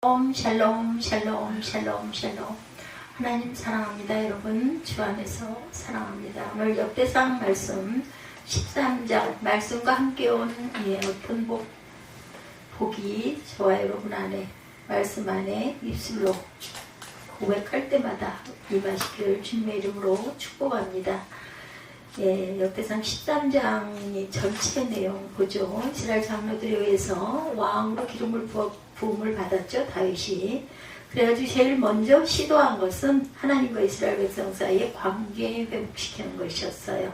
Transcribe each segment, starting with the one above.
샬롬 샬롬 샬롬 샬롬. 하나님 사랑합니다. 여러분 주 안에서 사랑합니다. 오늘 역대상 말씀 13장 말씀과 함께 온 어떤 복이 저와 여러분 안에 말씀 안에 입술로 고백할 때마다 임하시기를 주님의 이름으로 축복합니다. 역대상 13장이 전체 내용 보죠. 이스라엘 장로들에 의해서 왕으로 부음을 받았죠. 다윗이. 그래가지고 제일 먼저 시도한 것은 하나님과 이스라엘 백성 사이의 관계 회복시키는 것이었어요.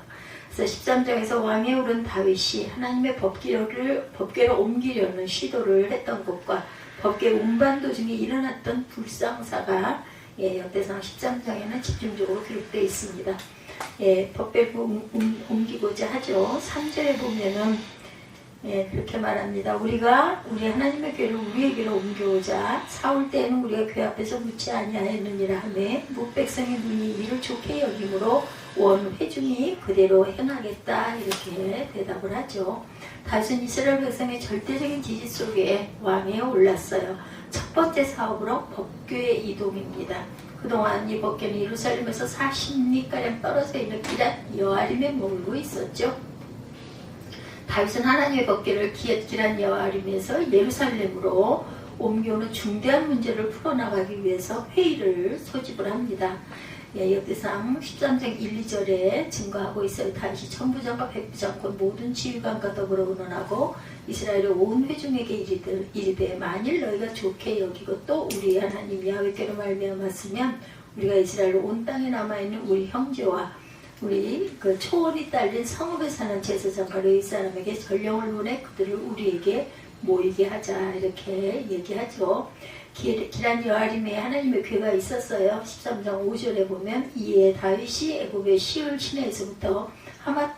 그래서 13장에서 왕에 오른 다윗이 하나님의 법궤를 옮기려는 시도를 했던 것과 법궤 운반 도중에 일어났던 불상사가 역대상 13장에는 집중적으로 기록되어 있습니다. 법궤를 옮기고자 하죠. 3절에 보면은 그렇게 말합니다. 우리 하나님의 궤를 우리에게로 옮겨오자. 사울 때에는 우리가 궤 앞에서 묻지 아니하였느니라 하매 뭇 백성의 눈이 이를 좋게 여김으로 온 회중이 그대로 행하겠다. 이렇게 대답을 하죠. 다윗은 이스라엘 백성의 절대적인 지지 속에 왕에 올랐어요. 첫 번째 사업으로 법궤 이동입니다. 그동안 이 법궤는 예루살렘에서 40리가량 떨어져 있는 기랏 여아림에 머물고 있었죠. 다윗은 하나님의 법궤를 기랏 여아림에서 예루살렘으로 옮겨오는 중대한 문제를 풀어나가기 위해서 회의를 소집을 합니다. 역대상 13장 1, 2절에 증거하고 있어요. 다윗이 천부장과 백부장권 모든 지휘관과 더불어 의논하고 이스라엘의 온 회중에게 이르되 만일 너희가 좋게 여기고 또 우리 하나님 야훼께로 말미암았으면 우리가 이스라엘 온 땅에 남아있는 우리 형제와 우리 그 초월이 딸린 성읍에 사는 제사장과 레위 사람에게 전령을 보내 그들을 우리에게 모이게 하자. 이렇게 얘기하죠. 기란 여아림에 하나님의 궤가 있었어요. 13장 5절에 보면 이에 다윗이 애굽의 시을 시내에서부터 하맛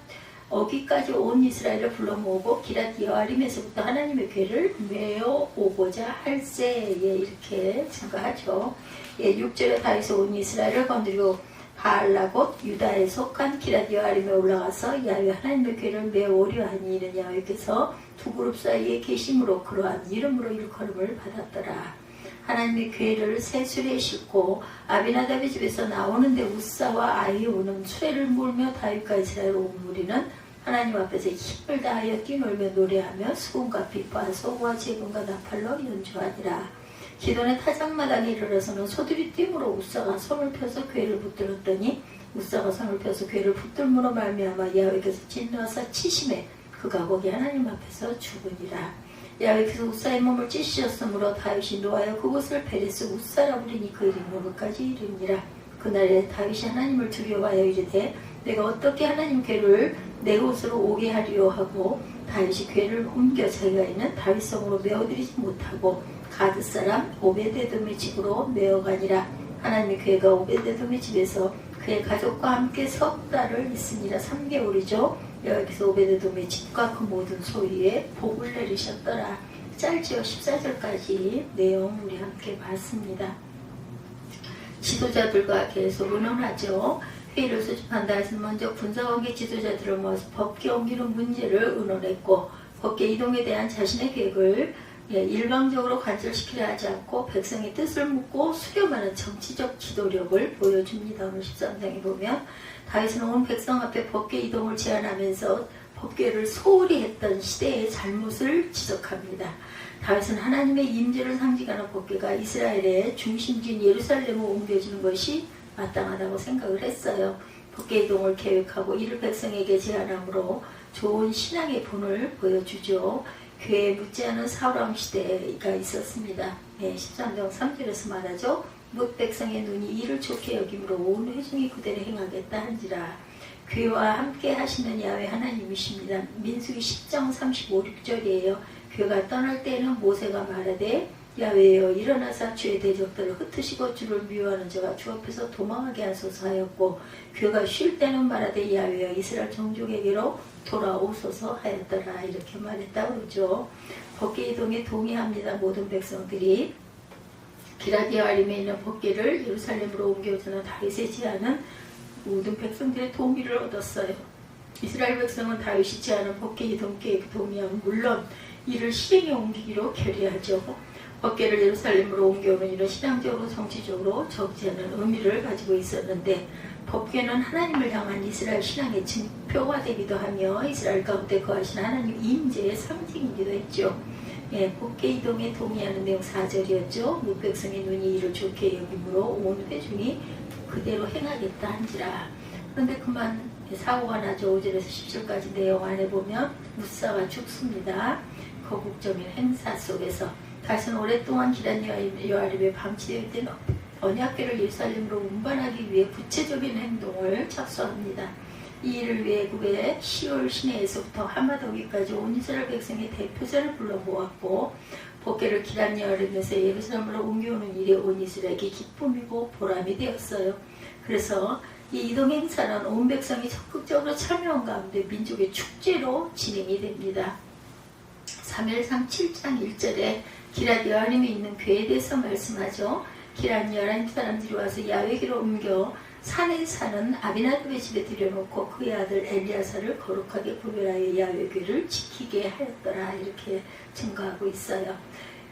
어기까지 온 이스라엘을 불러 모으고 기랏 여아림에서부터 하나님의 궤를 메어 오고자 할세에 이렇게 증거하죠. 6절에 다윗이 온 이스라엘을 건드리고 바알라곧 유다에 속한 기랏 여아림에 올라가서 야훼 하나님의 궤를 메어 오려 하니 이는 야훼께서 두 그룹 사이에 계심으로 그러한 이름으로 일컬음을 받았더라. 하나님의 궤를 새 수레에 싣고 아비나답의 집에서 나오는데 우사와 아히오는 수레를 몰며 다윗과 이스라엘 온 무리는 하나님 앞에서 힘을 다하여 뛰놀며 노래하며 수금과 비파 소고와 제금과 나팔로 연주하니라. 기돈의 타작마당에 이르러서는 소들이 뛰므로 우사가 손을 펴서 궤를 붙들었더니 우사가 손을 펴서 궤를 붙들므로 말미암아 야훼께서 진노하사 치심에 그가 거기 하나님 앞에서 죽으니라. 야훼께서 우사의 몸을 찢으셨으므로 다윗이 노하여 그곳을 베레스 우사라 부리니 그 이름이 오늘까지 이르니라. 그날에 다윗이 하나님을 두려워하여 이르되 내가 어떻게 하나님 궤를 내 곳으로 오게 하리요 하고 다윗이 궤를 옮겨 자기가 있는 다윗성으로 메어들이지 못하고 가드 사람 오베데돔의 집으로 메어가니라. 하나님의 궤가 오베데돔의 집에서 그의 가족과 함께 석 달을 있으니라. 3개월이죠. 여기서 오베데돔의 집과 그 모든 소유에 복을 내리셨더라. 짧지요. 14절까지 내용 우리 함께 봤습니다. 지도자들과 계속 의논하죠. 회의를 소집한 다윗은 먼저 군사관계 지도자들을 모아서 법궤 옮기는 문제를 의논했고 법궤 이동에 대한 자신의 계획을 일방적으로 관철시키려 하지 않고 백성의 뜻을 묻고 수렴하는 정치적 지도력을 보여줍니다. 오늘 13장에 보면 다윗은 온 백성 앞에 법궤 이동을 제안하면서 법궤를 소홀히 했던 시대의 잘못을 지적합니다. 다윗은 하나님의 임재를 상징하는 법궤가 이스라엘의 중심지인 예루살렘으로 옮겨지는 것이 마땅하다고 생각을 했어요. 법궤 이동을 계획하고 이를 백성에게 제안함으로 좋은 신앙의 본을 보여주죠. 궤에 묻지 않은 사울왕 시대가 있었습니다. 13장 3절에서 말하죠. 뭇 백성의 눈이 이를 좋게 여김으로 온 회중이 그대로 행하겠다 한지라. 궤와 함께 하시는 야훼 하나님이십니다. 민수기 10장 35, 6절이에요. 궤가 떠날 때에는 모세가 말하되 야훼여 일어나사 주의 대적들을 흩으시고 주를 미워하는 자가 주 앞에서 도망하게 하소서 하였고 궤가 쉴 때는 말하되 야훼여 이스라엘 종족에게로 돌아오소서 하였더라. 이렇게 말했다고 그러죠. 법궤 이동에 동의합니다. 모든 백성들이 기랏 여아림에 있는 법궤를 예루살렘으로 옮겨오자는 다윗의 제안은 모든 백성들의 동의를 얻었어요. 이스라엘 백성은 다윗이 제안한 법궤 이동 계획에 동의하면 물론 이를 실행에 옮기기로 결의하죠. 법궤를 예루살렘으로 옮겨오는 일은 신앙적으로 정치적으로 적지 않은 의미를 가지고 있었는데 법궤는 하나님을 향한 이스라엘 신앙의 증표가 되기도 하며 이스라엘 가운데 거하신 하나님 임재의 상징이기도 했죠. 법궤 이동에 동의하는 내용 4절이었죠. 뭇 백성의 눈이 이를 좋게 여김으로 온 회중이 그대로 행하겠다 한지라. 그런데 그만 사고가 나죠. 5절에서 10절까지 내용 안에 보면 우사가 죽습니다. 거국적인 행사 속에서 다시는 오랫동안 기란 여아립에 방치되어 있던 언약궤를 예루살렘으로 운반하기 위해 구체적인 행동을 착수합니다. 이 일을 위해 애굽의 시올 시내에서부터 하마더기까지 온 이스라엘 백성의 대표자를 불러 모았고 법궤를 기란 여아립에서 예루살렘으로 옮겨오는 일에 온 이스라엘에게 기쁨이고 보람이 되었어요. 그래서 이 이동 행사는 온 백성이 적극적으로 참여한 가운데 민족의 축제로 진행이 됩니다. 사무엘상 7장 1절에 기란 여아림에 있는 궤에 대해서 말씀하죠. 기란 여아림 사람들이 와서 야외기로 옮겨 산에 사는 아비나답의 집에 들여놓고 그의 아들 엘리야사를 거룩하게 구별하여 야외궤를 지키게 하였더라. 이렇게 증거하고 있어요.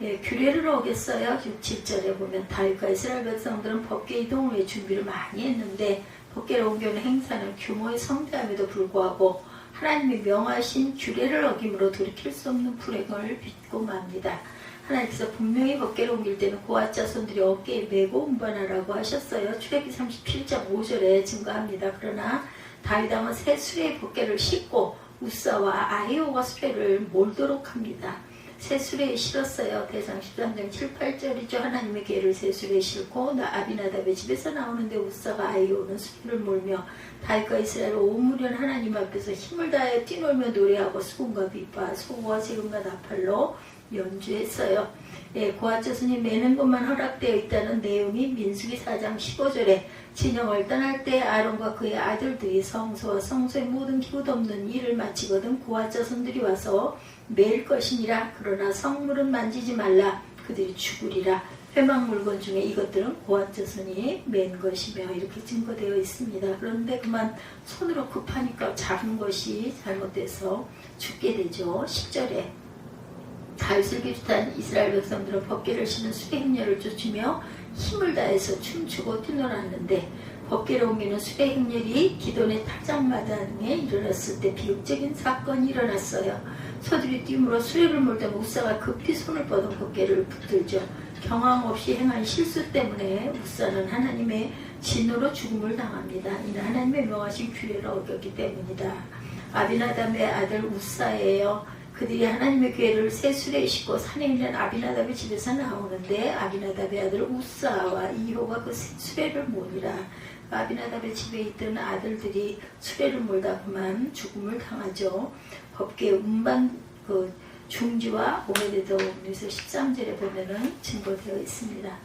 규례를 어겼어요. 6, 7절에 보면 다윗과 이스라엘 백성들은 법궤 이동을 위해 준비를 많이 했는데 법궤를 옮겨오는 행사는 규모의 성대함에도 불구하고 하나님이 명하신 규례를 어김으로 돌이킬 수 없는 불행을 빚고 맙니다. 하나님께서 분명히 법궤를 옮길 때는 고앗 자손들이 어깨에 메고 운반하라고 하셨어요. 출애굽기 37장 5절에 증거합니다. 그러나 다윗 왕은 새 수레의 법궤를 싣고 우사와 아히오가 수레를 몰도록 합니다. 새 수레에 실었어요. 대상 13장 7, 8절이죠. 하나님의 궤를 새 수레에 싣고 아비나답의 집에서 나오는데 우사가 아히오는 수레를 몰며 다윗과 이스라엘 온 무리는 하나님 앞에서 힘을 다하여 뛰놀며 노래하고 수금과 비파, 소고와 세금과 나팔로 연주했어요. 고앗 자손이 매는 것만 허락되어 있다는 내용이 민수기 4장 15절에 진영을 떠날 때 아론과 그의 아들들이 성소와 성소의 모든 기구 없는 일을 마치거든 고앗 자손들이 와서 매일 것이니라. 그러나 성물은 만지지 말라. 그들이 죽으리라. 회막 물건 중에 이것들은 고앗 자손이 맨 것이며 이렇게 증거되어 있습니다. 그런데 그만 손으로 급하니까 작은 것이 잘못돼서 죽게 되죠. 10절에 다윗을 비롯한 이스라엘 백성들은 법궤를 신은 수레 행렬을 쫓으며 힘을 다해서 춤추고 뛰놀았는데 법궤를 옮기는 수레 행렬이 기돈의 타작마당에 일어났을 때 비극적인 사건이 일어났어요. 소들이 뛰므로 수레를 몰다 우사가 급히 손을 뻗은 법궤를 붙들죠. 경황 없이 행한 실수 때문에 우사는 하나님의 진노로 죽음을 당합니다. 이는 하나님의 명하신 규례를 어겼기 때문이다. 아비나답의 아들 우사예요. 그들이 하나님의 궤를 새 수레에 싣고 산에 있는 아비나답의 집에서 나오는데 아비나답의 아들 우사와 이호가 그 수레를 모니라. 아비나답의 집에 있던 아들들이 수레를 몰다 그만 죽음을 당하죠. 법궤 운반 중지와 오베데돔에서 13절에 보면은 증거되어 있습니다.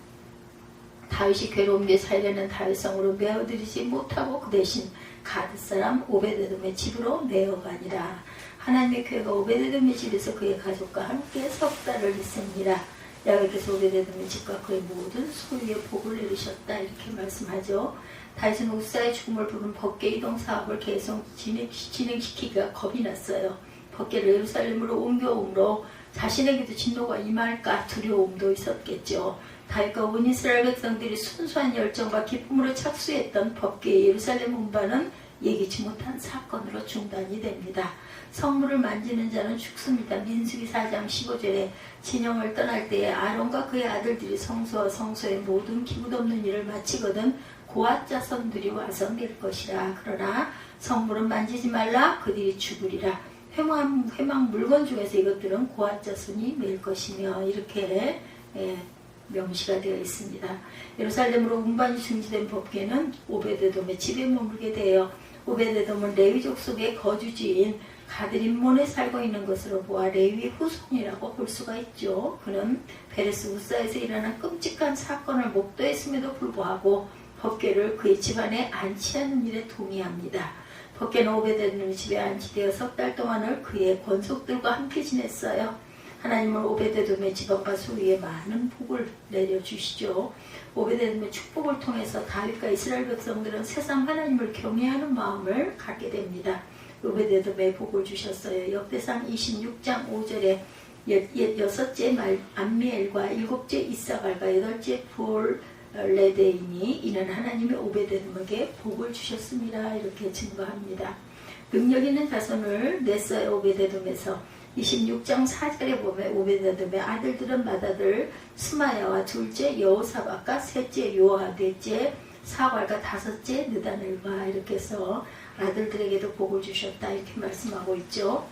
다윗이 궤를 옮겨 살려는 다윗성으로 메어들이지 못하고 그 대신 가드 사람 오베데돔의 집으로 내어가니라. 하나님의 궤가 오베데돔의 집에서 그의 가족과 함께 석 달을 있습니다. 여호와께서 오베데돔의 집과 그의 모든 소유에 복을 내리셨다. 이렇게 말씀하죠. 다윗은 우사의 죽음을 부른 법궤 이동 사업을 계속 진행시키기가 겁이 났어요. 법궤를 예루살렘으로 옮겨옴으로 자신에게도 진노가 임할까 두려움도 있었겠죠. 다윗과 온 이스라엘 백성들이 순수한 열정과 기쁨으로 착수했던 법궤 예루살렘 운반은 예기치 못한 사건으로 중단이 됩니다. 성물을 만지는 자는 죽습니다. 민수기 4장 15절에 진영을 떠날 때에 아론과 그의 아들들이 성소와 성소의 모든 기구 없는 일을 마치거든 고앗 자손들이 와서 낼 것이라. 그러나 성물은 만지지 말라. 그들이 죽으리라. 회막 물건 중에서 이것들은 고앗 자손이 맬 것이며 이렇게 명시가 되어 있습니다. 예루살렘으로 운반이 중지된 법궤는 오베데돔의 집에 머물게 되어 오베데돔은 레위족 속의 거주지인 가드림몬에 살고 있는 것으로 보아 레위 후손이라고 볼 수가 있죠. 그는 베레스 우사에서 일어난 끔찍한 사건을 목도했음에도 불구하고 법궤를 그의 집안에 안치하는 일에 동의합니다. 법궤는 오베데돔의 집에 안치되어 석 달 동안을 그의 권속들과 함께 지냈어요. 하나님은 오베데돔의 집안과 소유에 많은 복을 내려주시죠. 오베데돔의 축복을 통해서 다윗과 이스라엘 백성들은 세상 하나님을 경외하는 마음을 갖게 됩니다. 오베데돔의 복을 주셨어요. 역대상 26장 5절에 여섯째 암미엘과 일곱째 이사갈과 여덟째 볼레데이니 이는 하나님의 오베데돔에게 복을 주셨습니다. 이렇게 증거합니다. 능력 있는 자손을 냈어요. 오베데돔에서 26장 4절에 보면 오베데돔의 아들들은 맏아들 스마야와 둘째 여호사밧과 셋째 요아, 넷째 사갈과 다섯째 느다넬과 이렇게 해서 아들들에게도 복을 주셨다 이렇게 말씀하고 있죠.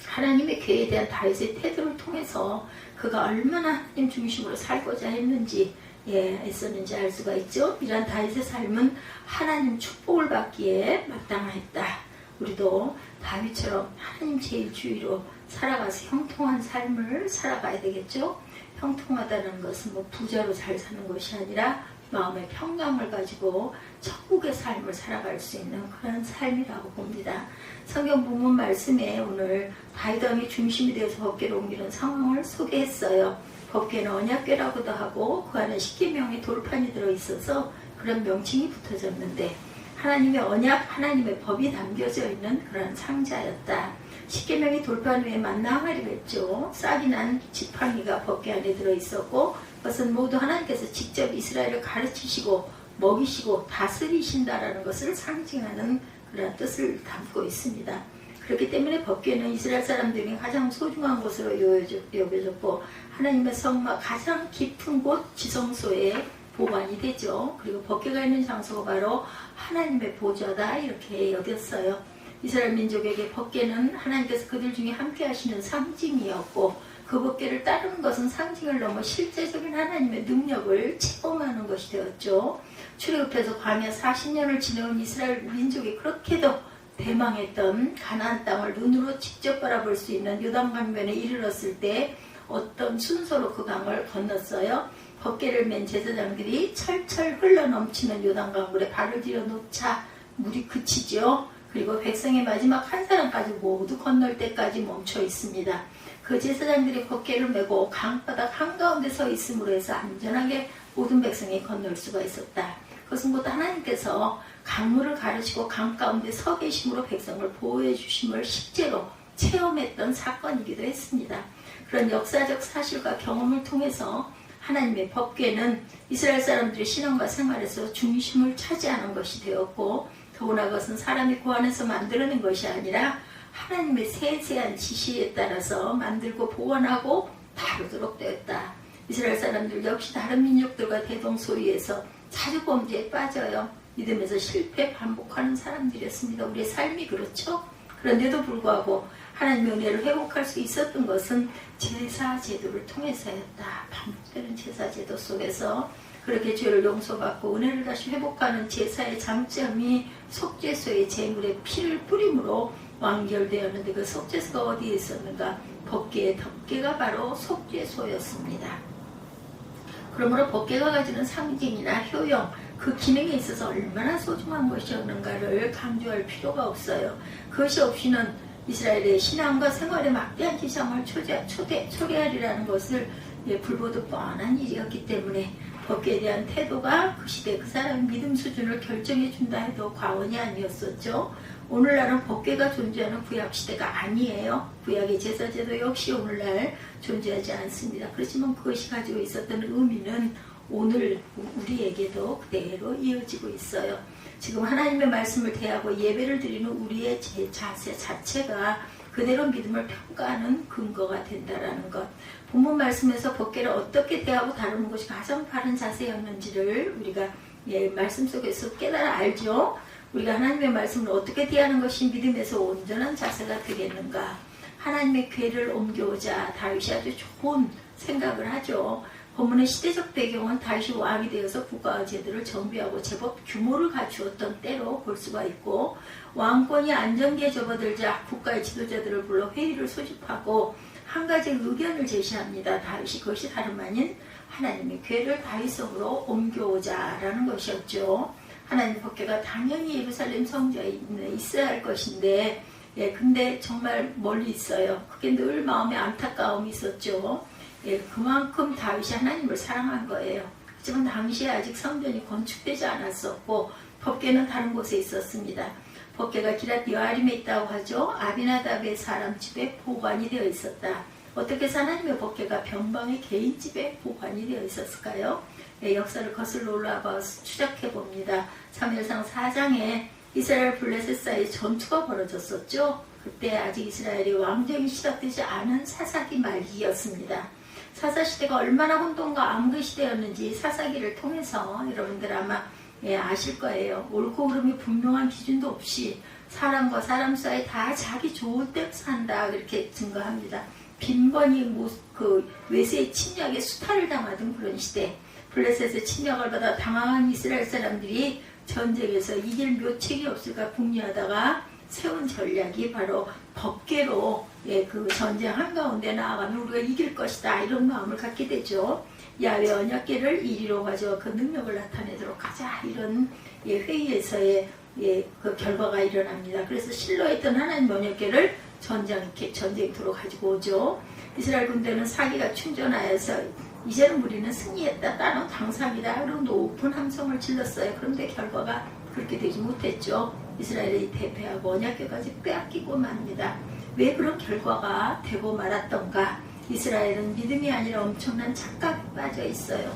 하나님의 계획에 대한 다윗의 태도를 통해서 그가 얼마나 하나님 중심으로 살고자 했는지 애썼는지 알 수가 있죠. 이러한 다윗의 삶은 하나님 축복을 받기에 마땅했다. 우리도 다윗처럼 하나님 제일 주의로 살아가서 형통한 삶을 살아가야 되겠죠. 형통하다는 것은 뭐 부자로 잘 사는 것이 아니라 마음의 평강을 가지고 천국의 삶을 살아갈 수 있는 그런 삶이라고 봅니다. 성경 본문 말씀에 오늘 다윗 왕이 중심이 되어서 법궤를 옮기는 상황을 소개했어요. 법궤는 언약궤라고도 하고 그 안에 십계명의 돌판이 들어있어서 그런 명칭이 붙어졌는데 하나님의 언약, 하나님의 법이 담겨져 있는 그런 상자였다. 십계명의 돌판 위에 만나 항아리가 있죠. 싹이 난 지팡이가 법궤 안에 들어있었고 그것은 모두 하나님께서 직접 이스라엘을 가르치시고 먹이시고 다스리신다라는 것을 상징하는 그런 뜻을 담고 있습니다. 그렇기 때문에 법궤는 이스라엘 사람들이 가장 소중한 것으로 여겨졌고 하나님의 성막 가장 깊은 곳 지성소에 보관이 되죠. 그리고 법궤가 있는 장소가 바로 하나님의 보좌다 이렇게 여겼어요. 이스라엘 민족에게 법궤는 하나님께서 그들 중에 함께 하시는 상징이었고 그 법궤를 따르는 것은 상징을 넘어 실제적인 하나님의 능력을 체험하는 것이 되었죠. 출애굽해서 광야 40년을 지내온 이스라엘 민족이 그렇게도 대망했던 가나안 땅을 눈으로 직접 바라볼 수 있는 요단강변에 이르렀을 때 어떤 순서로 그 강을 건넜어요. 법궤를 맨 제사장들이 철철 흘러넘치는 요단강물에 발을 들여 놓자 물이 그치죠. 그리고 백성의 마지막 한 사람까지 모두 건널 때까지 멈춰 있습니다. 그 제사장들이 법궤를 메고 강바닥 한가운데 서 있음으로 해서 안전하게 모든 백성이 건널 수가 있었다. 그것은 곧 하나님께서 강물을 가르치고 강 가운데 서 계심으로 백성을 보호해 주심을 실제로 체험했던 사건이기도 했습니다. 그런 역사적 사실과 경험을 통해서 하나님의 법궤는 이스라엘 사람들의 신앙과 생활에서 중심을 차지하는 것이 되었고 더구나 그것은 사람이 고안해서 만들어낸 것이 아니라 하나님의 세세한 지시에 따라서 만들고 보관하고 다루도록 되었다. 이스라엘 사람들 역시 다른 민족들과 대동소이해서 자주 범죄에 빠져요. 믿음에서 실패 반복하는 사람들이었습니다. 우리의 삶이 그렇죠. 그런데도 불구하고 하나님의 은혜를 회복할 수 있었던 것은 제사 제도를 통해서였다. 반복되는 제사 제도 속에서 그렇게 죄를 용서받고 은혜를 다시 회복하는 제사의 장점이 속죄소의 제물의 피를 뿌림으로 완결되었는데 그 속죄소가 어디에 있었는가? 법궤의 덮개가 바로 속죄소였습니다. 그러므로 법궤가 가지는 상징이나 효용, 그 기능에 있어서 얼마나 소중한 것이었는가를 강조할 필요가 없어요. 그것이 없이는 이스라엘의 신앙과 생활에 막대한 지장을 초래하리라는 것을 불보듯 뻔한 일이었기 때문에 법궤에 대한 태도가 그 시대 그 사람의 믿음 수준을 결정해 준다 해도 과언이 아니었었죠. 오늘날은 법궤가 존재하는 구약시대가 아니에요. 구약의 제사제도 역시 오늘날 존재하지 않습니다. 그렇지만 그것이 가지고 있었던 의미는 오늘 우리에게도 그대로 이어지고 있어요. 지금 하나님의 말씀을 대하고 예배를 드리는 우리의 자세 자체가 그대로 믿음을 평가하는 근거가 된다라는 것. 본문 말씀에서 법궤를 어떻게 대하고 다루는 것이 가장 바른 자세였는지를 우리가 말씀 속에서 깨달아 알죠. 우리가 하나님의 말씀을 어떻게 대하는 것이 믿음에서 온전한 자세가 되겠는가. 하나님의 궤를 옮겨오자 다윗이 아주 좋은 생각을 하죠. 본문의 시대적 배경은 다윗이 왕이 되어서 국가와 제도를 정비하고 제법 규모를 갖추었던 때로 볼 수가 있고 왕권이 안정기에 접어들자 국가의 지도자들을 불러 회의를 소집하고 한 가지 의견을 제시합니다. 다윗이 그것이 다름 아닌 하나님의 궤를 다윗성으로 옮겨오자라는 것이었죠. 하나님 법궤가 당연히 예루살렘 성전에 있어야 할 것인데 근데 정말 멀리 있어요. 그게 늘 마음에 안타까움이 있었죠. 그만큼 다윗이 하나님을 사랑한 거예요. 하지만 당시에 아직 성전이 건축되지 않았었고 법궤는 다른 곳에 있었습니다. 법궤가 기럇 여아림에 있다고 하죠. 아비나답의 사람 집에 보관이 되어 있었다. 어떻게 해서 하나님의 법궤가 변방의 개인 집에 보관이 되어 있었을까요? 역사를 거슬러 올라와 추적해 봅니다. 사무엘상 4장에 이스라엘 블레셋 사이 전투가 벌어졌었죠. 그때 아직 이스라엘이 왕정이 시작되지 않은 사사기 말기였습니다. 사사시대가 얼마나 혼돈과 암흑의 시대였는지 사사기를 통해서 여러분들 아마 아실 거예요. 옳고 그름이 분명한 기준도 없이 사람과 사람 사이 다 자기 좋을 대로 산다, 그렇게 증거합니다. 빈번히 외세의 침략에 수탈을 당하던 그런 시대, 블레셋의 침략을 받아 당황한 이스라엘 사람들이 전쟁에서 이길 묘책이 없을까 궁리하다가 세운 전략이 바로 법궤로 그 전쟁 한가운데 나아가면 우리가 이길 것이다, 이런 마음을 갖게 되죠. 야훼 언약궤를 이리로 가져와 그 능력을 나타내도록 하자, 이런 회의에서의 그 결과가 일어납니다. 그래서 실로에 있던 하나님 언약궤를 전쟁터로 가지고 오죠. 이스라엘 군대는 사기가 충전하여서 이제는 우리는 승리했다, 나는 당상이다, 그리고 높은 함성을 질렀어요. 그런데 결과가 그렇게 되지 못했죠. 이스라엘이 대패하고 언약궤까지 빼앗기고 맙니다. 왜 그런 결과가 되고 말았던가? 이스라엘은 믿음이 아니라 엄청난 착각에 빠져 있어요.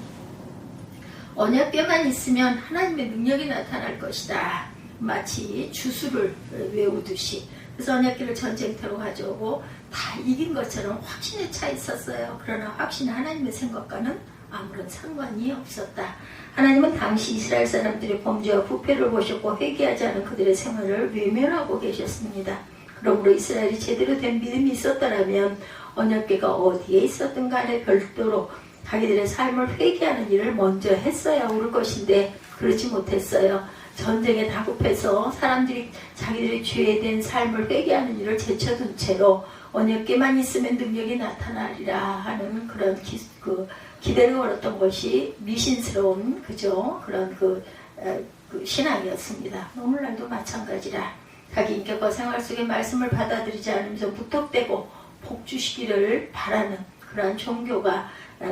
언약궤만 있으면 하나님의 능력이 나타날 것이다, 마치 주술을 외우듯이. 그래서 언약궤를 전쟁터로 가져오고 다 이긴 것처럼 확신에 차 있었어요. 그러나 확신은 하나님의 생각과는 아무런 상관이 없었다. 하나님은 당시 이스라엘 사람들의 범죄와 부패를 보셨고 회개하지 않은 그들의 생활을 외면하고 계셨습니다. 그러므로 이스라엘이 제대로 된 믿음이 있었더라면 언약궤가 어디에 있었든 간에 별도로 자기들의 삶을 회개하는 일을 먼저 했어야 올 것인데 그렇지 못했어요. 전쟁에 다급해서 사람들이 자기들의 죄에 대한 삶을 회개하는 일을 제쳐둔 채로 언약궤만 있으면 능력이 나타나리라 하는 그런 기대를 걸었던 것이 미신스러운 그런 신앙이었습니다. 오늘날도 마찬가지라. 자기 인격과 생활 속의 말씀을 받아들이지 않으면서 무턱대고 복 주시기를 바라는 그러한 종교가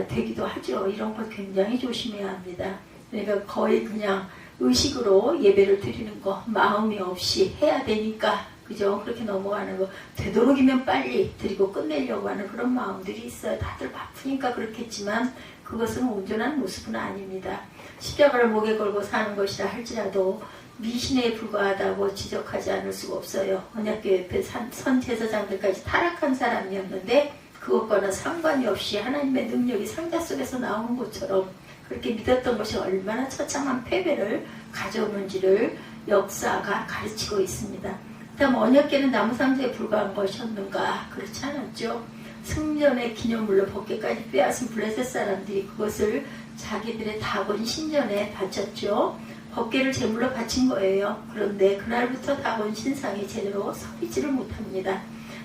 되기도 하죠. 이런 것 굉장히 조심해야 합니다. 그러니까 거의 그냥 의식으로 예배를 드리는 거, 마음이 없이 해야 되니까, 그죠? 그렇게 넘어가는 거, 되도록이면 빨리 드리고 끝내려고 하는 그런 마음들이 있어요. 다들 바쁘니까 그렇겠지만 그것은 온전한 모습은 아닙니다. 십자가를 목에 걸고 사는 것이라 할지라도 미신에 불과하다고 지적하지 않을 수가 없어요. 언약궤 옆에 선 제사장들까지 타락한 사람이었는데 그것과는 상관이 없이 하나님의 능력이 상자 속에서 나오는 것처럼 그렇게 믿었던 것이 얼마나 처참한 패배를 가져오는지를 역사가 가르치고 있습니다. 다음 언약궤는 나무 상자에 불과한 것이었는가? 그렇지 않았죠. 승전의 기념물로 법궤까지 빼앗은 블레셋 사람들이 그것을 자기들의 다곤 신전에 바쳤죠. 법궤를 제물로 바친 거예요. 그런데 그날부터 다곤 신상이 제대로 서리지를 못합니다.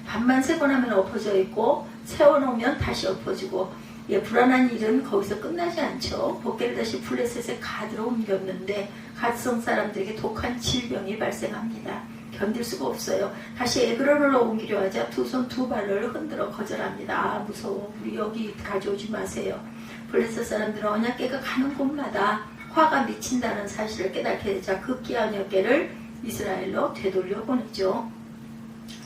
밤만 새고 나면 엎어져 있고 세워놓으면 다시 엎어지고, 불안한 일은 거기서 끝나지 않죠. 법궤를 다시 블레셋의 가드로 옮겼는데 가드성 사람들에게 독한 질병이 발생합니다. 견딜 수가 없어요. 다시 에그론으로 옮기려 하자 두 손 두 발을 흔들어 거절합니다. 아, 무서워, 우리 여기 가져오지 마세요. 블레셋 사람들은 언약궤가 가는 곳마다 화가 미친다는 사실을 깨닫게 되자 급기야 언약궤를 이스라엘로 되돌려 보냈죠.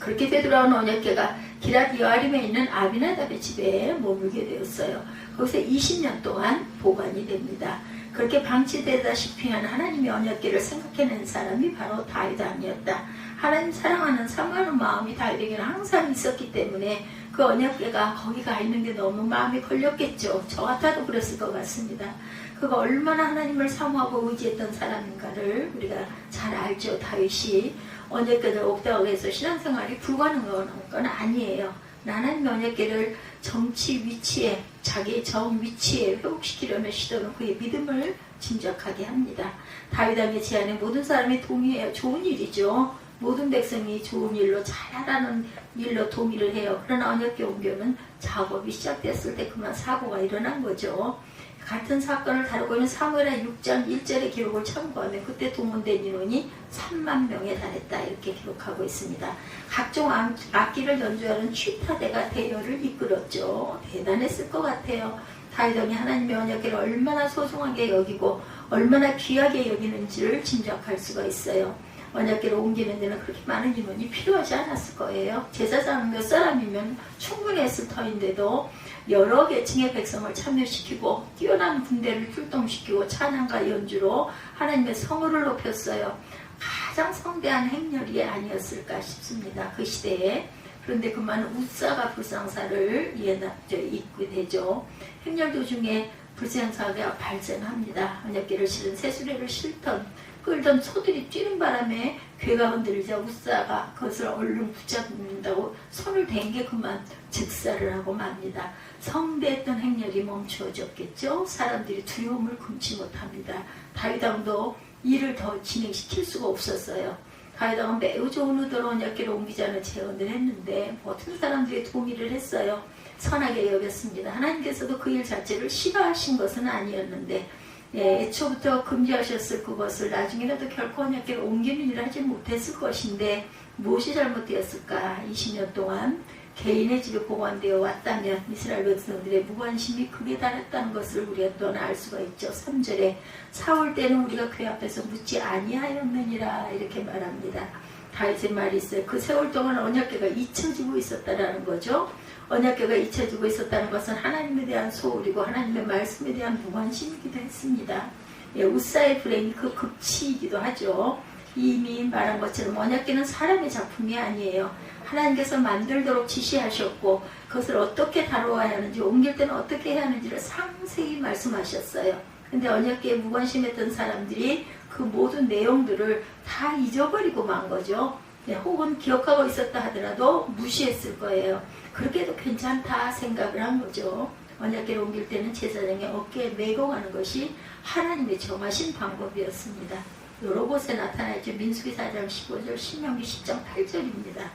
그렇게 되돌아온 언약궤가 기랏 여아림에 있는 아비나답의 집에 머물게 되었어요. 거기서 20년 동안 보관이 됩니다. 그렇게 방치되다시피 한 하나님의 언약궤를 생각해낸 사람이 바로 다윗 왕이었다. 하나님 사랑하는 사모하는 마음이 다윗에게는 항상 있었기 때문에 그 언약궤가 거기 가 있는 게 너무 마음이 걸렸겠죠. 저 같아도 그랬을 것 같습니다. 그가 얼마나 하나님을 사모하고 의지했던 사람인가를 우리가 잘 알죠. 다윗이 언약궤를 없다고 해서 신앙생활이 불가능한 건 아니에요. 하나님의 언약궤를 정치 위치에, 자기의 정 위치에 회복시키려는 시도는 그의 믿음을 짐작하게 합니다. 다윗 왕의 제안에 모든 사람이 동의해요. 좋은 일이죠. 모든 백성이 좋은 일로 잘하라는 일로 동의를 해요. 그러나 언약궤 옮겨는 작업이 시작됐을 때 그만 사고가 일어난 거죠. 같은 사건을 다루고 있는 사무엘하 6장 1절의 기록을 참고하면 그때 동원된 인원이 3만 명에 달했다, 이렇게 기록하고 있습니다. 각종 악기를 연주하는 취타대가 대열을 이끌었죠. 대단했을 것 같아요. 다윗 왕이 하나님의 언약궤를 얼마나 소중하게 여기고 얼마나 귀하게 여기는지를 짐작할 수가 있어요. 언약궤를 옮기는 데는 그렇게 많은 인원이 필요하지 않았을 거예요. 제사장 몇 사람이면 충분히 했을 터인데도 여러 계층의 백성을 참여시키고 뛰어난 군대를 출동시키고 찬양과 연주로 하나님의 성을 높였어요. 가장 성대한 행렬이 아니었을까 싶습니다. 그 시대에. 그런데 그 많은 우사가 불상사를 입게 되죠. 행렬 도중에 불상사가 발생합니다. 언약궤를 실은 새수레를 실던 끌던 소들이 뛰는 바람에 궤가 흔들리자 우사가 그것을 얼른 붙잡는다고 손을 댄 게 그만 즉사를 하고 맙니다. 성대했던 행렬이 멈추어졌겠죠. 사람들이 두려움을 금치 못합니다. 다윗 왕도 일을 더 진행시킬 수가 없었어요. 다윗 왕은 매우 좋은 의도로 언약궤를 옮기자는 제언을 했는데 모든 사람들이 동의를 했어요. 선하게 여겼습니다. 하나님께서도 그 일 자체를 싫어하신 것은 아니었는데 애초부터 금지하셨을 그것을 나중에라도 결코 언약궤를 옮기는 일을 하지 못했을 것인데 무엇이 잘못되었을까? 20년 동안 개인의 집에 보관되어 왔다면 이스라엘 백성들의 무관심이 극에 달했다는 것을 우리가 또한 알 수가 있죠. 3절에 사울 때는 우리가 궤 앞에서 묻지 아니하였느니라 이렇게 말합니다. 다윗의 말이 있어요. 그 세월 동안 언약궤가 잊혀지고 있었다라는 거죠. 언약궤가 잊혀지고 있었다는 것은 하나님에 대한 소홀이고 하나님의 말씀에 대한 무관심이기도 했습니다. 우사의 불행이 그 극치이기도 하죠. 이미 말한 것처럼 언약궤는 사람의 작품이 아니에요. 하나님께서 만들도록 지시하셨고 그것을 어떻게 다루어야 하는지 옮길 때는 어떻게 해야 하는지를 상세히 말씀하셨어요. 근데 언약궤에 무관심했던 사람들이 그 모든 내용들을 다 잊어버리고 만 거죠. 혹은 기억하고 있었다 하더라도 무시했을 거예요. 그렇게 해도 괜찮다 생각을 한 거죠. 언약궤를 옮길 때는 제사장의 어깨에 메고 가는 것이 하나님의 정하신 방법이었습니다. 여러 곳에 나타나있죠. 민수기 4장 15절, 신명기 10장 8절입니다.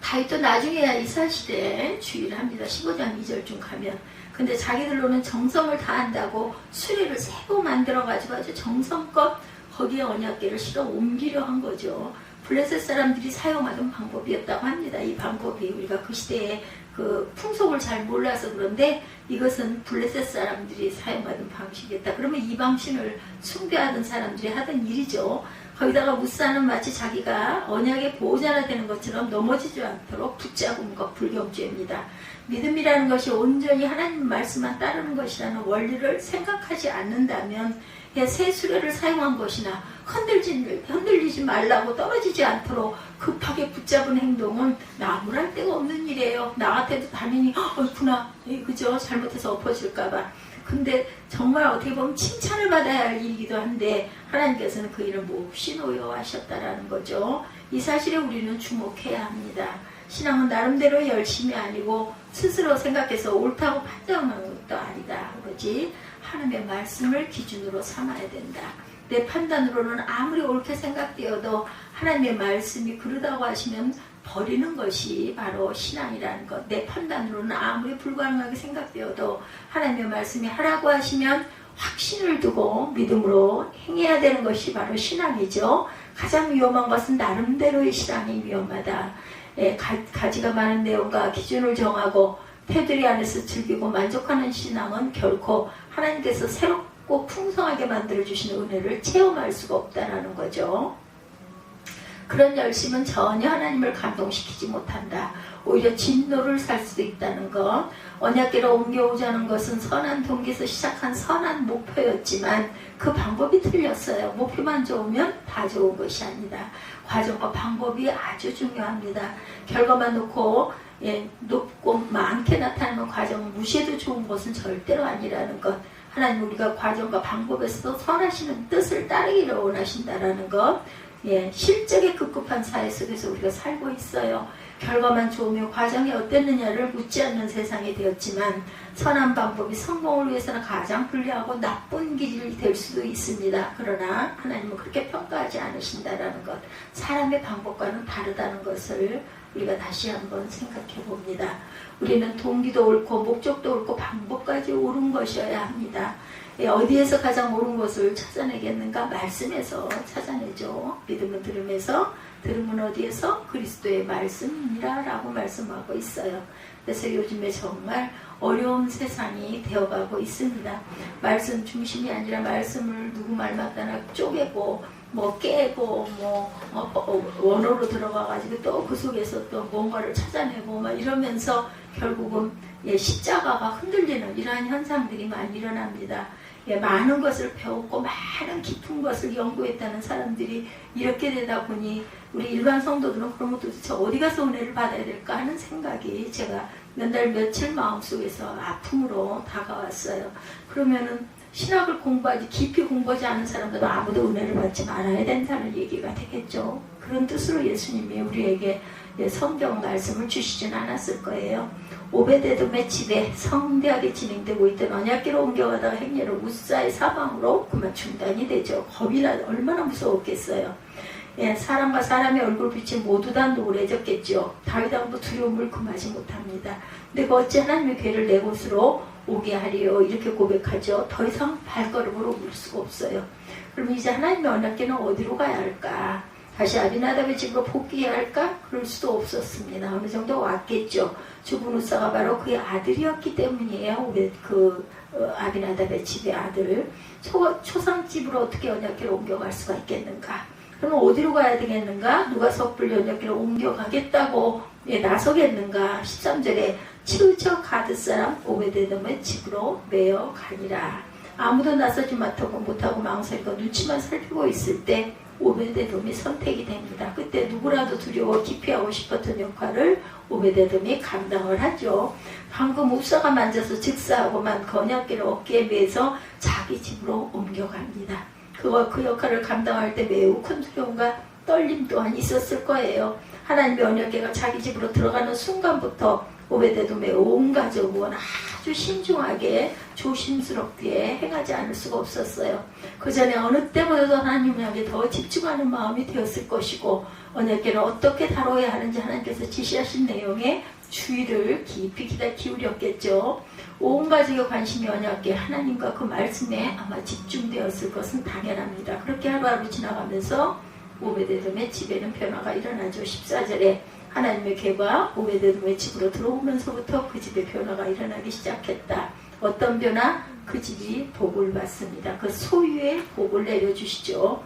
다윗도 나중에야 이사시대에 주의를 합니다. 15장 2절쯤 가면. 근데 자기들로는 정성을 다한다고 수레를 새로 만들어가지고 아주 정성껏 거기에 언약궤를 실어 옮기려 한 거죠. 블레셋 사람들이 사용하던 방법이었다고 합니다. 이 방법이 우리가 그 시대에 그 풍속을 잘 몰라서 그런데 이것은 블레셋 사람들이 사용하던 방식이었다. 그러면 이 방식을 숭배하던 사람들이 하던 일이죠. 거기다가 우사는 마치 자기가 언약의 보호자가 되는 것처럼 넘어지지 않도록 붙잡은 것, 불경죄입니다. 믿음이라는 것이 온전히 하나님 말씀만 따르는 것이라는 원리를 생각하지 않는다면 새 수레를 사용한 것이나 흔들리지 말라고 떨어지지 않도록 급하게 붙잡은 행동은 나무랄 데가 없는 일이에요. 나 같아도 당연히 어이구나, 그죠? 잘못해서 엎어질까봐. 근데 정말 어떻게 보면 칭찬을 받아야 할 일이기도 한데 하나님께서는 그 일을 몹시 노여워하셨다라는 거죠. 이 사실에 우리는 주목해야 합니다. 신앙은 나름대로 열심이 아니고 스스로 생각해서 옳다고 판정하는 것도 아니다. 그러지 하나님의 말씀을 기준으로 삼아야 된다. 내 판단으로는 아무리 옳게 생각되어도 하나님의 말씀이 그러다고 하시면 버리는 것이 바로 신앙이라는 것. 내 판단으로는 아무리 불가능하게 생각되어도 하나님의 말씀이 하라고 하시면 확신을 두고 믿음으로 행해야 되는 것이 바로 신앙이죠. 가장 위험한 것은 나름대로의 신앙이 위험하다. 가지가 많은 내용과 기준을 정하고 테두리 안에서 즐기고 만족하는 신앙은 결코 하나님께서 새롭고 풍성하게 만들어주시는 은혜를 체험할 수가 없다는 거죠. 그런 열심은 전혀 하나님을 감동시키지 못한다. 오히려 진노를 살 수도 있다는 것. 언약궤로 옮겨오자는 것은 선한 동기에서 시작한 선한 목표였지만 그 방법이 틀렸어요. 목표만 좋으면 다 좋은 것이 아니다. 과정과 방법이 아주 중요합니다. 결과만 놓고 높고 많게 나타나는 과정을 무시해도 좋은 것은 절대로 아니라는 것. 하나님 우리가 과정과 방법에서도 선하시는 뜻을 따르기를 원하신다라는 것. 실적에 급급한 사회 속에서 우리가 살고 있어요. 결과만 좋으면 과정이 어땠느냐를 묻지 않는 세상이 되었지만 선한 방법이 성공을 위해서는 가장 불리하고 나쁜 길이 될 수도 있습니다. 그러나 하나님은 그렇게 평가하지 않으신다라는 것, 사람의 방법과는 다르다는 것을 우리가 다시 한번 생각해 봅니다. 우리는 동기도 옳고 목적도 옳고 방법까지 옳은 것이어야 합니다. 어디에서 가장 옳은 것을 찾아내겠는가? 말씀에서 찾아내죠. 믿음은 들음에서, 들음은 어디에서? 그리스도의 말씀이니라 라고 말씀하고 있어요. 그래서 요즘에 정말 어려운 세상이 되어가고 있습니다. 말씀 중심이 아니라 말씀을 누구 말 맞다나 쪼개고 뭐 깨고 원어로 들어가가지고 또 그 속에서 또 뭔가를 찾아내고 막 이러면서 결국은 십자가가 흔들리는 이러한 현상들이 많이 일어납니다. 많은 것을 배웠고 많은 깊은 것을 연구했다는 사람들이 이렇게 되다 보니 우리 일반 성도들은 그러면 도대체 어디 가서 은혜를 받아야 될까 하는 생각이 제가 몇 달 며칠 마음속에서 아픔으로 다가왔어요. 그러면은 신학을 공부하지 깊이 공부하지 않은 사람들은 아무도 은혜를 받지 말아야 된다는 얘기가 되겠죠. 그런 뜻으로 예수님이 우리에게 성경 말씀을 주시진 않았을 거예요. 오베데돔의 집에 성대하게 진행되고 있던 언약궤로 옮겨가다가 행렬을 우사의 사망으로 그만 중단이 되죠. 겁이 나 얼마나 무서웠겠어요. 사람과 사람의 얼굴빛이 모두 다 노래졌겠죠. 다윗 왕도 두려움을 금하지 못합니다. 내가 어찌 하나님의 궤를 내 곳으로 오게 하리요 이렇게 고백하죠. 더 이상 발걸음을 옮길 수가 없어요. 그럼 이제 하나님의 언약궤는 어디로 가야 할까? 다시 아비나답의 집으로 복귀해야 할까? 그럴 수도 없었습니다. 어느 정도 왔겠죠. 죽은 우사가 바로 그의 아들이었기 때문이에요. 아비나답의 집의 아들. 초상집으로 어떻게 언약궤를 옮겨갈 수가 있겠는가? 그럼 어디로 가야 되겠는가? 누가 섣불리 언약궤를 옮겨가겠다고 나서겠는가? 13절에 치우쳐 가드 사람 오베데돔의 집으로 메어 가니라. 아무도 나서지 못하고 망설이고 눈치만 살피고 있을 때 오베데돔이 선택이 됩니다. 그때 누구라도 두려워 기피하고 싶었던 역할을 오베데돔이 감당을 하죠. 방금 우사가 만져서 즉사하고만 언약궤를 어깨에 매서 자기 집으로 옮겨갑니다. 그 역할을 감당할 때 매우 큰 두려움과 떨림 또한 있었을 거예요. 하나님의 언약궤가 자기 집으로 들어가는 순간부터 오베데돔의 온 가족은 아주 신중하게 조심스럽게 행하지 않을 수가 없었어요. 그 전에 어느 때보다도 하나님에게 더 집중하는 마음이 되었을 것이고 언약궤를 어떻게 다뤄야 하는지 하나님께서 지시하신 내용에 주의를 깊이 기울였겠죠. 온 가족의 관심이 언약궤 하나님과 그 말씀에 아마 집중되었을 것은 당연합니다. 그렇게 하루하루 지나가면서 오베데돔의 집에는 변화가 일어나죠. 14절에 하나님의 궤가 오베데돔의 집으로 들어오면서부터 그 집에 변화가 일어나기 시작했다. 어떤 변화? 그 집이 복을 받습니다. 그 소유의 복을 내려주시죠.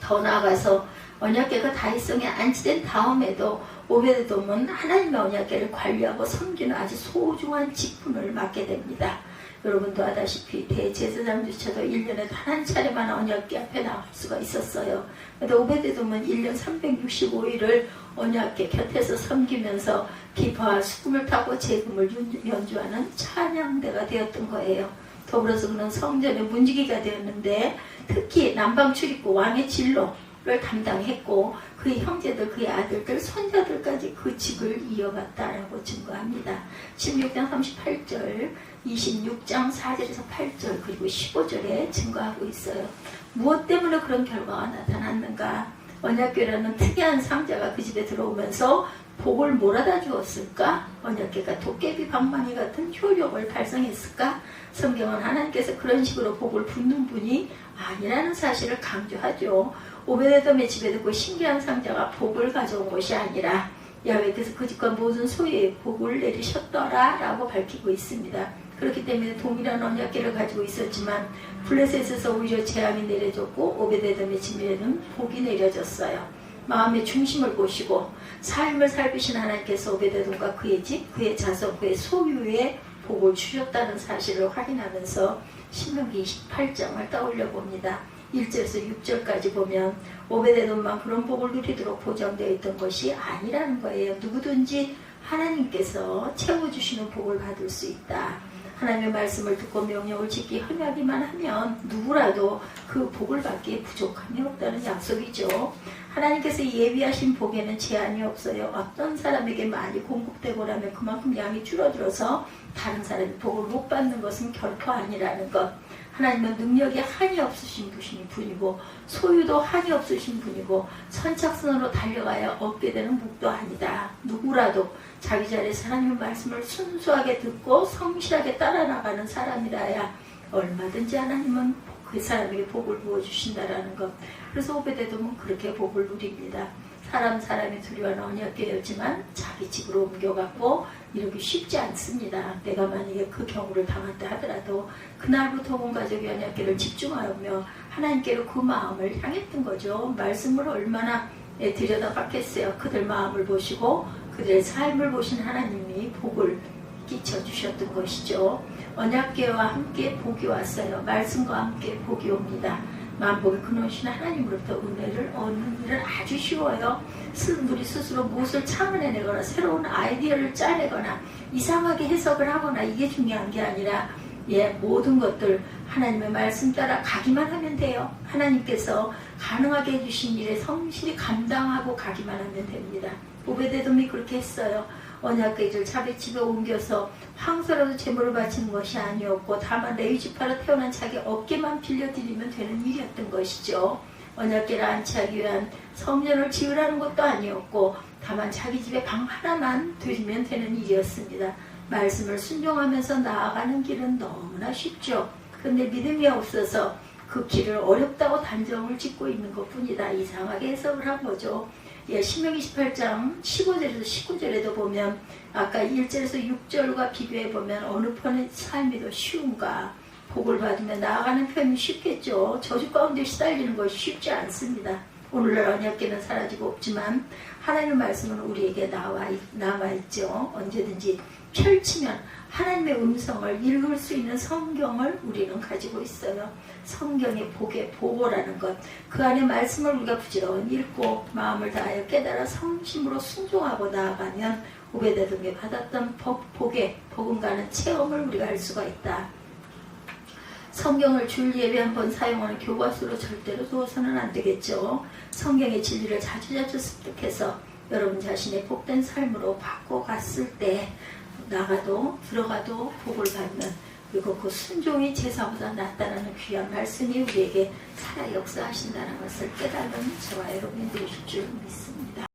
더 나아가서 언약궤가 다윗성에 안치된 다음에도 오베데돔은 하나님의 언약궤를 관리하고 섬기는 아주 소중한 직분을 맡게 됩니다. 여러분도 아다시피 대제사장조차도 1년에 단 한 차례만 언약궤 앞에 나갈 수가 있었어요. 그런데 오베데돔은 1년 365일을 언약궤 곁에서 섬기면서 기파와 수금을 타고 재금을 연주하는 찬양대가 되었던 거예요. 더불어서 그는 성전의 문지기가 되었는데 특히 남방 출입구 왕의 진로를 담당했고 그의 형제들, 그의 아들들, 손자들까지 그 직을 이어갔다라고 증거합니다. 16장 38절, 26장 4절에서 8절 그리고 15절에 증거하고 있어요. 무엇 때문에 그런 결과가 나타났는가? 언약궤라는 특이한 상자가 그 집에 들어오면서 복을 몰아다 주었을까? 언약궤가 도깨비 방망이 같은 효력을 발생했을까? 성경은 하나님께서 그런 식으로 복을 붓는 분이 아니라는 사실을 강조하죠. 오베데돔의 집에 그 신기한 상자가 복을 가져온 것이 아니라 야훼께서 그 집과 모든 소유에 복을 내리셨더라 라고 밝히고 있습니다. 그렇기 때문에 동일한 언약궤를 가지고 있었지만 블레셋에서 오히려 재앙이 내려졌고 오베데돔의 집에는 복이 내려졌어요. 마음의 중심을 보시고 삶을 살피신 하나님께서 오베데돔과 그의 집, 그의 자손, 그의 소유에 복을 주셨다는 사실을 확인하면서 신명기 28장을 떠올려 봅니다. 1절에서 6절까지 보면 오베데돔만 그런 복을 누리도록 보장되어 있던 것이 아니라는 거예요. 누구든지 하나님께서 채워주시는 복을 받을 수 있다. 하나님의 말씀을 듣고 명령을 지키 행하기만 하면 누구라도 그 복을 받기에 부족함이 없다는 약속이죠. 하나님께서 예비하신 복에는 제한이 없어요. 어떤 사람에게 많이 공급되고 나면 그만큼 양이 줄어들어서 다른 사람이 복을 못 받는 것은 결코 아니라는 것. 하나님은 능력이 한이 없으신 분이고 소유도 한이 없으신 분이고 선착순으로 달려가야 얻게 되는 복도 아니다. 누구라도 자기 자리에서 하나님의 말씀을 순수하게 듣고 성실하게 따라 나가는 사람이라야 얼마든지 하나님은 그 사람에게 복을 부어주신다라는 것. 그래서 오베데돔은 그렇게 복을 누립니다. 사람이 두려워하는 언약궤였지만 자기 집으로 옮겨갔고 이러기 쉽지 않습니다. 내가 만약에 그 경우를 당한다 하더라도 그날부터 온 가족이 언약궤를 집중하며 하나님께로 그 마음을 향했던 거죠. 말씀을 얼마나 들여다봤겠어요. 그들 마음을 보시고 그들의 삶을 보신 하나님이 복을 끼쳐주셨던 것이죠. 언약궤와 함께 복이 왔어요. 말씀과 함께 복이 옵니다. 만복의 근원이신 하나님으로부터 은혜를 얻는 일은 아주 쉬워요. 우리 스스로 무엇을 참아내거나 새로운 아이디어를 짜내거나 이상하게 해석을 하거나 이게 중요한 게 아니라 모든 것들 하나님의 말씀 따라 가기만 하면 돼요. 하나님께서 가능하게 해주신 일에 성실히 감당하고 가기만 하면 됩니다. 오베데돔이 그렇게 했어요. 언약궤를 자기 집에 옮겨서 황소라도 제물을 바치는 것이 아니었고 다만 레위 지파로 태어난 자기 어깨만 빌려드리면 되는 일이었던 것이죠. 언약궤를 안치하기 위한 성전을 지으라는 것도 아니었고 다만 자기 집에 방 하나만 드리면 되는 일이었습니다. 말씀을 순종하면서 나아가는 길은 너무나 쉽죠. 그런데 믿음이 없어서 그 길을 어렵다고 단정을 짓고 있는 것뿐이다. 이상하게 해석을 한 거죠. 신명기 18장 15절에서 19절에도 보면 아까 1절에서 6절과 비교해 보면 어느 편의 삶이 더 쉬운가. 복을 받으며 나아가는 편이 쉽겠죠. 저주 가운데 시달리는 것이 쉽지 않습니다. 오늘날 언약궤는 사라지고 없지만 하나님의 말씀은 우리에게 남아있죠. 언제든지 펼치면 하나님의 음성을 읽을 수 있는 성경을 우리는 가지고 있어요. 성경의 복의 보고라는 것, 그 안에 말씀을 우리가 부지런히 읽고 마음을 다하여 깨달아 성심으로 순종하고 나아가면 오베데돔이 받았던 복의 복음과는 체험을 우리가 할 수가 있다. 성경을 주일 예배 한번 사용하는 교과서로 절대로 두어서는 안 되겠죠. 성경의 진리를 자주자주 습득해서 여러분 자신의 복된 삶으로 바꿔갔을 때 나가도 들어가도 복을 받는, 그리고 그 순종이 제사보다 낫다는 귀한 말씀이 우리에게 살아 역사하신다는 것을 깨달은 저와 여러분이 되실 줄 믿습니다.